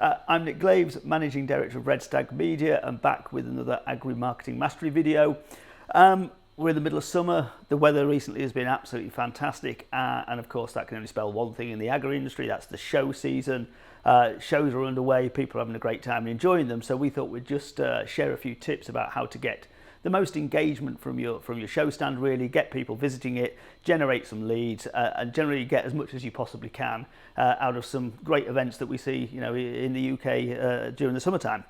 I'm Nick Glaves, Managing Director of Red Stag Media, and back with another Agri Marketing Mastery video. We're in the middle of summer. The weather recently has been absolutely fantastic, and of course that can only spell one thing in the agri industry, that's the show season. Shows are underway, people are having a great time and enjoying them, so we thought we'd just share a few tips about how to get the most engagement from your show stand, really get people visiting it, generate some leads, and generally get as much as you possibly can out of some great events that we see, in the UK during the summertime.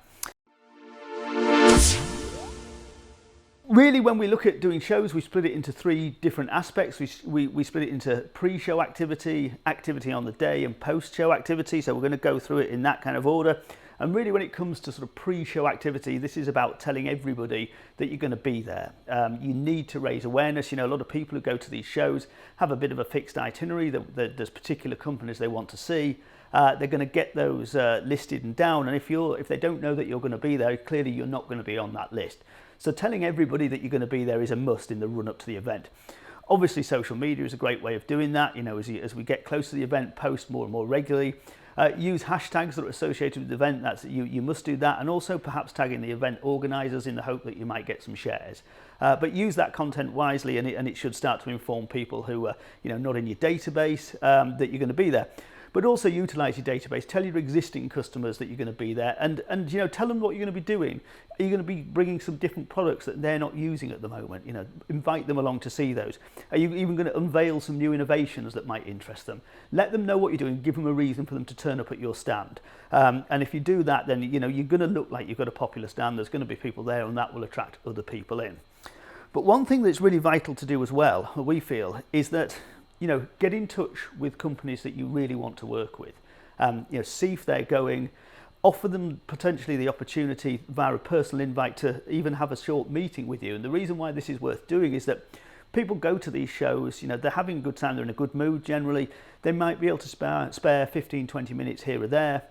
Really, when we look at doing shows, we split it into three different aspects. We split it into pre-show activity, activity on the day, and post-show activity. So we're going to go through it in that kind of order. And really, when it comes to sort of pre-show activity, this is about telling everybody that you're going to be there. You need to raise awareness. A lot of people who go to these shows have a bit of a fixed itinerary. There's particular companies they want to see. They're going to get those listed and down. And if they don't know that you're going to be there, clearly you're not going to be on that list. So telling everybody that you're going to be there is a must in the run-up to the event. Obviously, social media is a great way of doing that. As we get close to the event, post more and more regularly. Use hashtags that are associated with the event. You must do that, and also perhaps tagging the event organisers in the hope that you might get some shares. But use that content wisely, and it should start to inform people who are not in your database that you're going to be there. But also utilise your database. Tell your existing customers that you're going to be there, and tell them what you're going to be doing. Are you going to be bringing some different products that they're not using at the moment? Invite them along to see those. Are you even going to unveil some new innovations that might interest them? Let them know what you're doing. Give them a reason for them to turn up at your stand. And if you do that, then you're going to look like you've got a popular stand. There's going to be people there, and that will attract other people in. But one thing that's really vital to do as well, we feel, is that get in touch with companies that you really want to work with. See if they're going. Offer them potentially the opportunity via a personal invite to even have a short meeting with you. And the reason why this is worth doing is that people go to these shows, they're having a good time, they're in a good mood generally. They might be able to spare 15, 20 minutes here or there,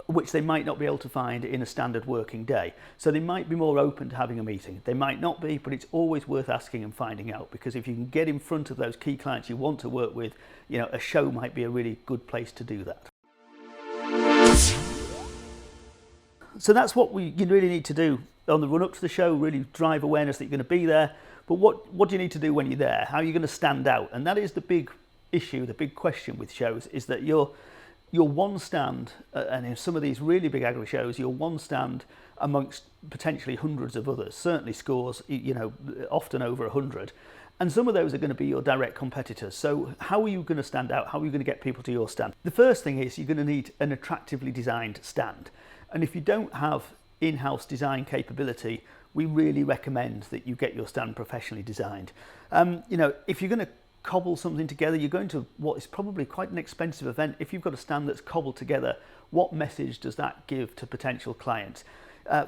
which they might not be able to find in a standard working day. So they might be more open to having a meeting. They might not be, but it's always worth asking and finding out, because if you can get in front of those key clients you want to work with, a show might be a really good place to do that. So that's what you really need to do on the run up to the show, really drive awareness that you're going to be there. But what do you need to do when you're there? How are you going to stand out? And that is the big issue, the big question with shows, is that you're one stand, and in some of these really big agri shows, you're one stand amongst potentially hundreds of others, certainly scores, often over 100. And some of those are going to be your direct competitors. So how are you going to stand out? How are you going to get people to your stand? The first thing is you're going to need an attractively designed stand. And if you don't have in-house design capability, we really recommend that you get your stand professionally designed. If you're going to cobble something together, you're going to what is probably quite an expensive event. If you've got a stand that's cobbled together, what message does that give to potential clients?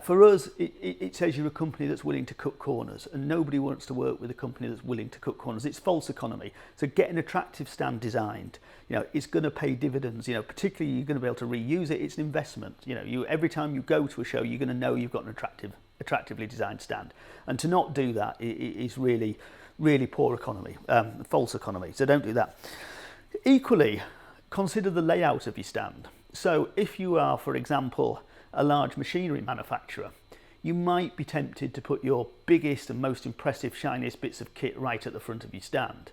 For us, it says you're a company that's willing to cut corners, and nobody wants to work with a company that's willing to cut corners. It's false economy. So get an attractive stand designed. It's going to pay dividends. Particularly you're going to be able to reuse it. It's an investment. Every time you go to a show, you're going to know you've got an attractively designed stand, and to not do that is really poor economy, false economy. So don't do that. Equally, consider the layout of your stand. So if you are, for example, a large machinery manufacturer, you might be tempted to put your biggest and most impressive, shiniest bits of kit right at the front of your stand.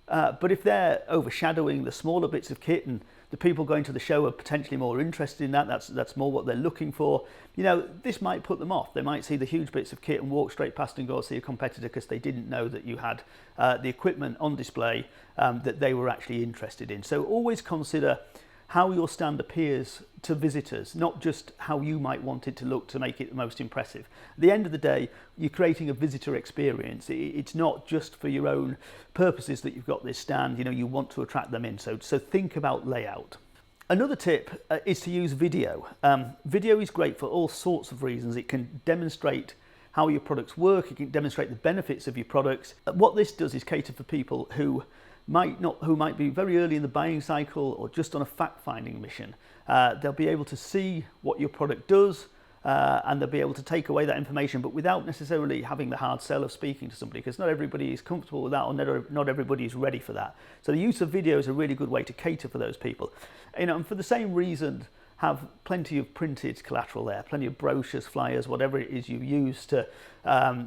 But if they're overshadowing the smaller bits of kit, and the people going to the show are potentially more interested in that's more what they're looking for, this might put them off. They might see the huge bits of kit and walk straight past and go see a competitor because they didn't know that you had the equipment on display that they were actually interested in. So always consider how your stand appears to visitors, not just how you might want it to look to make it the most impressive. At the end of the day, you're creating a visitor experience. It's not just for your own purposes that you've got this stand. You want to attract them in. So think about layout. Another tip is to use video. Video is great for all sorts of reasons. It can demonstrate how your products work. It can demonstrate the benefits of your products. What this does is cater for people who might be very early in the buying cycle or just on a fact-finding mission. They'll be able to see what your product does, and they'll be able to take away that information, but without necessarily having the hard sell of speaking to somebody, because not everybody is comfortable with that, or not everybody is ready for that. So the use of video is a really good way to cater for those people. And for the same reason have plenty of printed collateral there, plenty of brochures, flyers, whatever it is you use to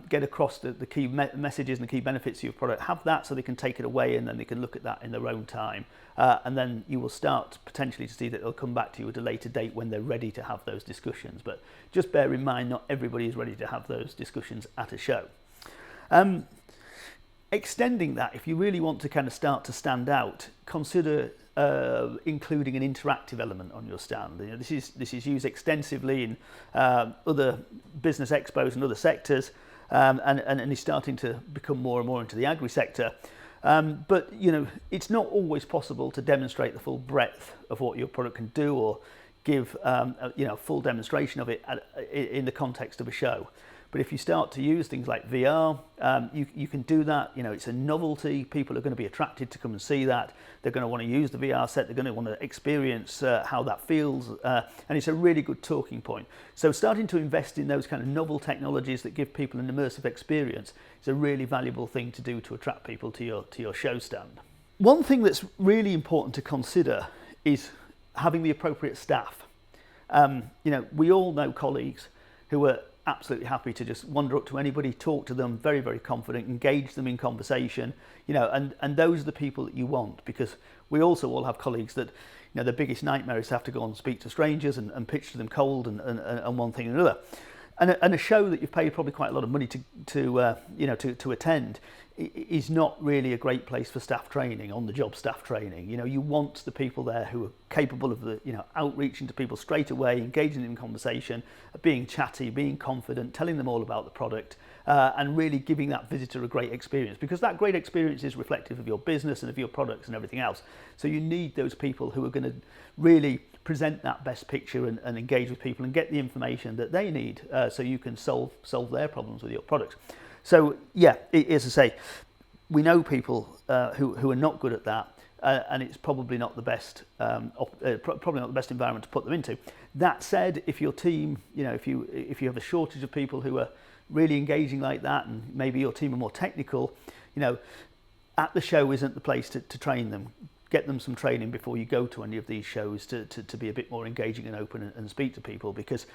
get across the key messages and the key benefits of your product. Have that so they can take it away and then they can look at that in their own time. And then you will start potentially to see that they'll come back to you at a later date when they're ready to have those discussions. But just bear in mind, not everybody is ready to have those discussions at a show. Extending that, if you really want to kind of start to stand out, consider including an interactive element on your stand. You know, this is used extensively in other business expos and other sectors, and is starting to become more and more into the agri sector. But you know, it's not always possible to demonstrate the full breadth of what your product can do, or give a full demonstration of it in the context of a show. But if you start to use things like VR, you can do that. You know, it's a novelty. People are going to be attracted to come and see that. They're going to want to use the VR set. They're going to want to experience how that feels. And it's a really good talking point. So starting to invest in those kind of novel technologies that give people an immersive experience is a really valuable thing to do to attract people to your show stand. One thing that's really important to consider is having the appropriate staff. We all know colleagues who are absolutely happy to just wander up to anybody, talk to them, very, very confident, engage them in conversation, and those are the people that you want, because we also all have colleagues that, their biggest nightmare is to have to go and speak to strangers and pitch to them cold and one thing and another. And a show that you've paid probably quite a lot of money to attend is not really a great place for staff training, on-the-job staff training. You want the people there who are capable of outreaching to people straight away, engaging in conversation, being chatty, being confident, telling them all about the product, and really giving that visitor a great experience, because that great experience is reflective of your business and of your products and everything else. So you need those people who are going to really present that best picture and engage with people and get the information that they need, so you can solve their problems with your products. So yeah, as I say, we know people who are not good at that, and it's probably not the best environment to put them into. That said, if your team, if you have a shortage of people who are really engaging like that, and maybe your team are more technical, at the show isn't the place to train them. Get them some training before you go to any of these shows to be a bit more engaging and open and speak to people, because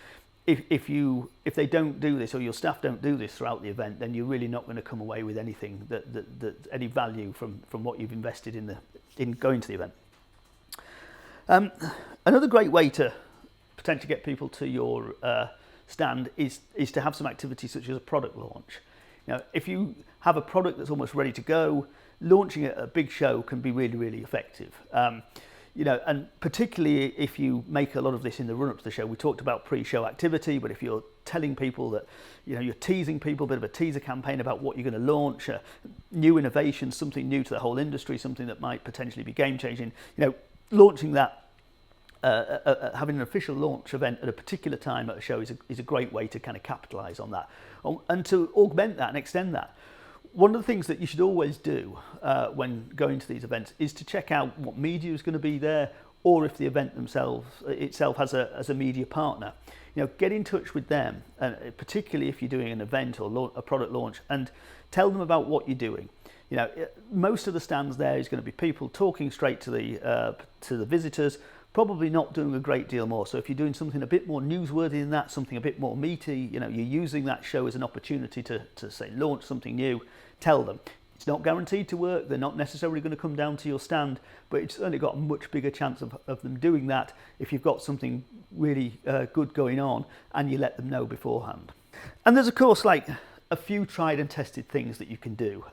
if they don't do this, or your staff don't do this throughout the event, then you're really not going to come away with anything that any value from what you've invested in going to the event. Another great way to potentially get people to your stand is to have some activity such as a product launch. If you have a product that's almost ready to go, launching it at a big show can be really, really effective. And particularly if you make a lot of this in the run-up to the show. We talked about pre-show activity, but if you're telling people that, you're teasing people, a bit of a teaser campaign about what you're going to launch, new innovation, something new to the whole industry, something that might potentially be game-changing, launching that, having an official launch event at a particular time at a show is a great way to kind of capitalise on that, and to augment that and extend that. One of the things that you should always do when going to these events is to check out what media is going to be there, or if the event itself has a media partner. Get in touch with them, and particularly if you're doing an event or a product launch, and tell them about what you're doing. Most of the stands there is going to be people talking straight to the visitors, probably not doing a great deal more. So if you're doing something a bit more newsworthy than that, something a bit more meaty, you're using that show as an opportunity to say launch something new, tell them. It's not guaranteed to work. They're not necessarily going to come down to your stand, but it's certainly got a much bigger chance of them doing that if you've got something really good going on and you let them know beforehand. And there's of course like a few tried and tested things that you can do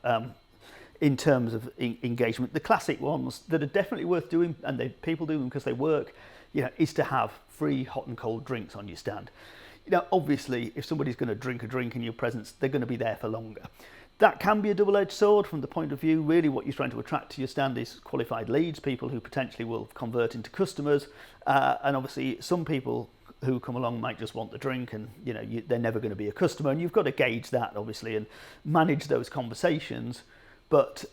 in terms of engagement. The classic ones that are definitely worth doing, and people do them because they work, is to have free hot and cold drinks on your stand. Obviously, if somebody's going to drink a drink in your presence, they're going to be there for longer. That can be a double-edged sword from the point of view, really what you're trying to attract to your stand is qualified leads, people who potentially will convert into customers, and obviously some people who come along might just want the drink, and they're never going to be a customer, and you've got to gauge that obviously and manage those conversations. But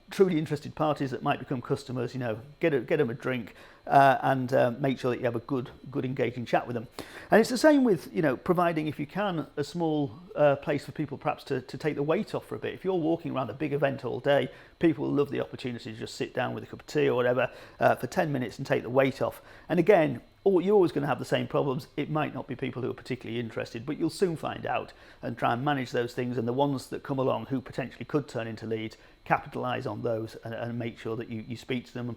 truly interested parties that might become customers, get them a drink and make sure that you have a good engaging chat with them. And it's the same with, providing, if you can, a small place for people perhaps to take the weight off for a bit. If you're walking around a big event all day, people will love the opportunity to just sit down with a cup of tea or whatever for 10 minutes and take the weight off. And again, or you're always going to have the same problems. It might not be people who are particularly interested, but you'll soon find out and try and manage those things. And the ones that come along who potentially could turn into leads, capitalize on those and make sure that you speak to them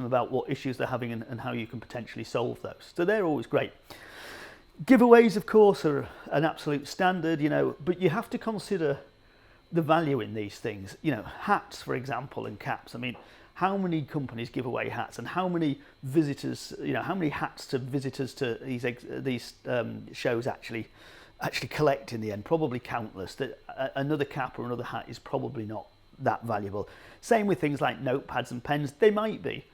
about what issues they're having and how you can potentially solve those. So they're always great. Giveaways, of course, are an absolute standard, but you have to consider the value in these things. Hats, for example, and caps. I mean, how many companies give away hats, and how many visitors, how many hats to visitors to these shows actually collect in the end? Probably countless. That another cap or another hat is probably not that valuable. Same with things like notepads and pens. They might be.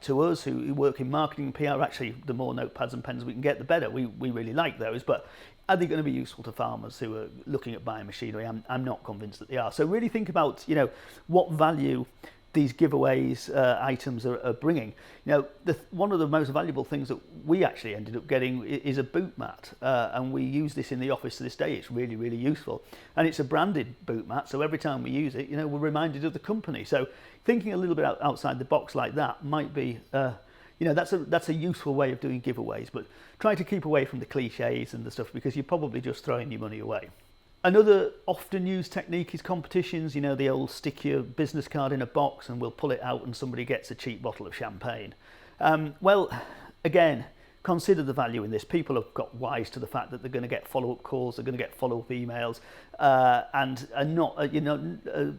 To us who work in marketing and PR, actually, the more notepads and pens we can get, the better. We really like those, but are they going to be useful to farmers who are looking at buying machinery? I'm not convinced that they are. So really think about, what value these giveaways items are bringing. One of the most valuable things that we actually ended up getting is a boot mat, and we use this in the office to this day. It's really, really useful, and it's a branded boot mat, so every time we use it, we're reminded of the company. So thinking a little bit outside the box like that might be, that's a useful way of doing giveaways, but try to keep away from the cliches and the stuff, because you're probably just throwing your money away. Another often used technique is competitions. The old stick your business card in a box and we'll pull it out and somebody gets a cheap bottle of champagne. Well, again, consider the value in this. People have got wise to the fact that they're going to get follow-up calls, they're going to get follow-up emails, and are not,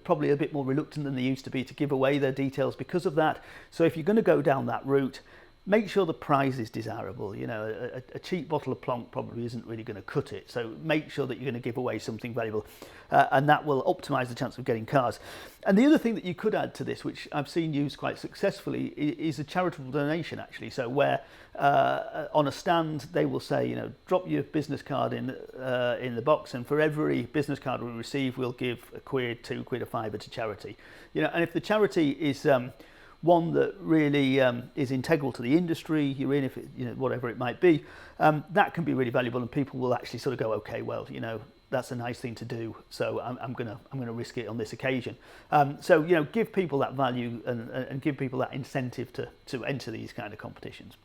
probably a bit more reluctant than they used to be to give away their details because of that. So if you're going to go down that route, make sure the prize is desirable. A cheap bottle of Plonk probably isn't really going to cut it. So make sure that you're going to give away something valuable, and that will optimize the chance of getting cars. And the other thing that you could add to this, which I've seen used quite successfully, is a charitable donation, actually. So where on a stand they will say, drop your business card in the box, and for every business card we receive, we'll give £1, £2, £5 to charity. And if the charity is one that really is integral to the industry you're in, if it, whatever it might be, that can be really valuable, and people will actually sort of go, okay, well, that's a nice thing to do, so I'm gonna risk it on this occasion. So give people that value and give people that incentive to enter these kind of competitions.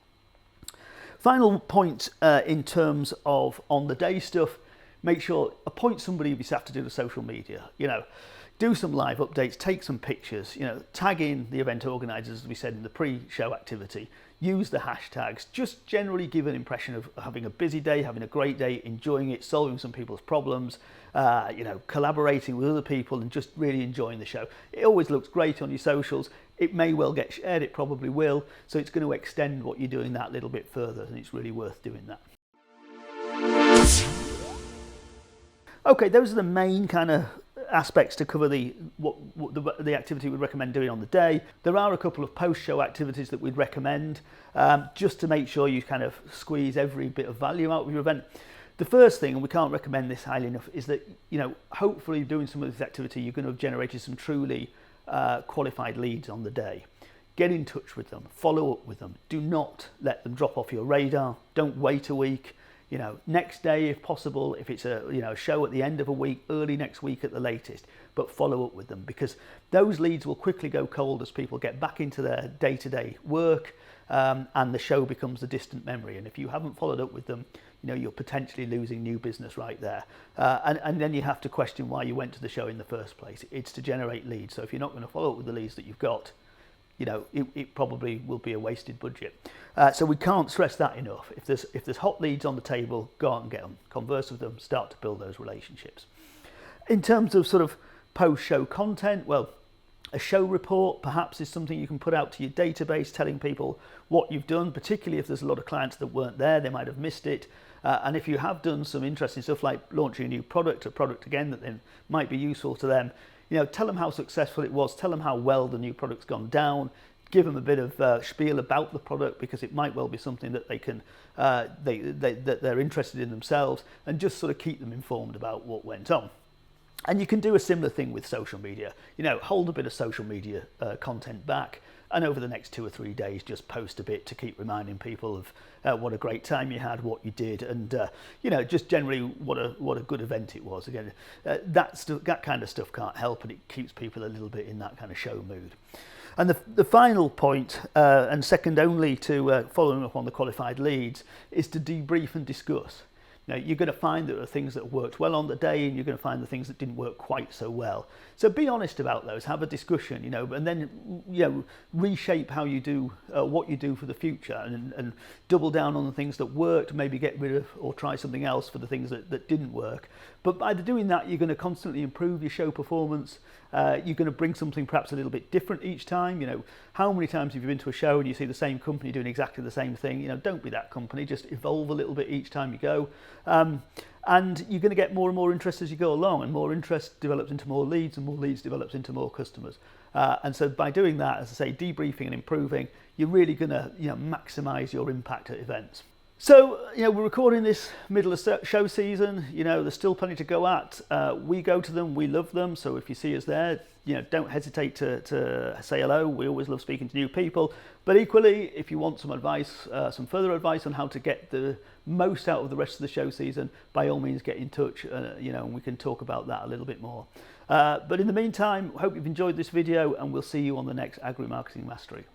Final point in terms of on the day stuff, make sure appoint somebody of your staff to do the social media. Do some live updates, take some pictures, tag in the event organisers, as we said in the pre-show activity, use the hashtags, just generally give an impression of having a busy day, having a great day, enjoying it, solving some people's problems, collaborating with other people and just really enjoying the show. It always looks great on your socials. It may well get shared, it probably will, so it's going to extend what you're doing that little bit further, and it's really worth doing that. Okay, those are the main kind of aspects to cover the activity we'd recommend doing on the day. There are a couple of post-show activities that we'd recommend, just to make sure you kind of squeeze every bit of value out of your event. The first thing, and we can't recommend this highly enough, is that hopefully doing some of this activity you're going to have generated some truly qualified leads on the day. Get in touch with them, follow up with them. Do not let them drop off your radar. Don't wait a week. Next day if possible, if it's a show at the end of a week, early next week at the latest, but follow up with them, because those leads will quickly go cold as people get back into their day-to-day work, and the show becomes a distant memory. And if you haven't followed up with them, you're potentially losing new business right there. And then you have to question why you went to the show in the first place. It's to generate leads. So if you're not going to follow up with the leads that you've got, it probably will be a wasted budget. So we can't stress that enough. If there's hot leads on the table, go out and get them, converse with them, start to build those relationships. In terms of sort of post-show content, well, a show report perhaps is something you can put out to your database, telling people what you've done, particularly if there's a lot of clients that weren't there, they might have missed it. And if you have done some interesting stuff like launching a new product, again that then might be useful to them, tell them how successful it was, tell them how well the new product's gone down, give them a bit of spiel about the product, because it might well be something that they can that they're interested in themselves, and just sort of keep them informed about what went on. And you can do a similar thing with social media. Hold a bit of social media content back, and over the next 2 or 3 days just post a bit to keep reminding people of what a great time you had, what you did, and just generally what a good event it was. Again, that kind of stuff can't help, and it keeps people a little bit in that kind of show mood. And the final point, and second only to following up on the qualified leads, is to debrief and discuss. Now, you're going to find that there are things that worked well on the day, and you're going to find the things that didn't work quite so well. So be honest about those, have a discussion, and then reshape how you do what you do for the future, and double down on the things that worked, maybe get rid of or try something else for the things that didn't work. But by doing that, you're going to constantly improve your show performance. You're going to bring something perhaps a little bit different each time. How many times have you been to a show and you see the same company doing exactly the same thing? Don't be that company, just evolve a little bit each time you go. And you're going to get more and more interest as you go along, and more interest develops into more leads, and more leads develops into more customers. And so by doing that, as I say, debriefing and improving, you're really going to maximize your impact at events. So, we're recording this middle of show season. There's still plenty to go at. We go to them, we love them. So if you see us there, don't hesitate to say hello. We always love speaking to new people. But equally, if you want some advice, some further advice on how to get the most out of the rest of the show season, by all means get in touch, and we can talk about that a little bit more. But in the meantime, I hope you've enjoyed this video, and we'll see you on the next Agri Marketing Mastery.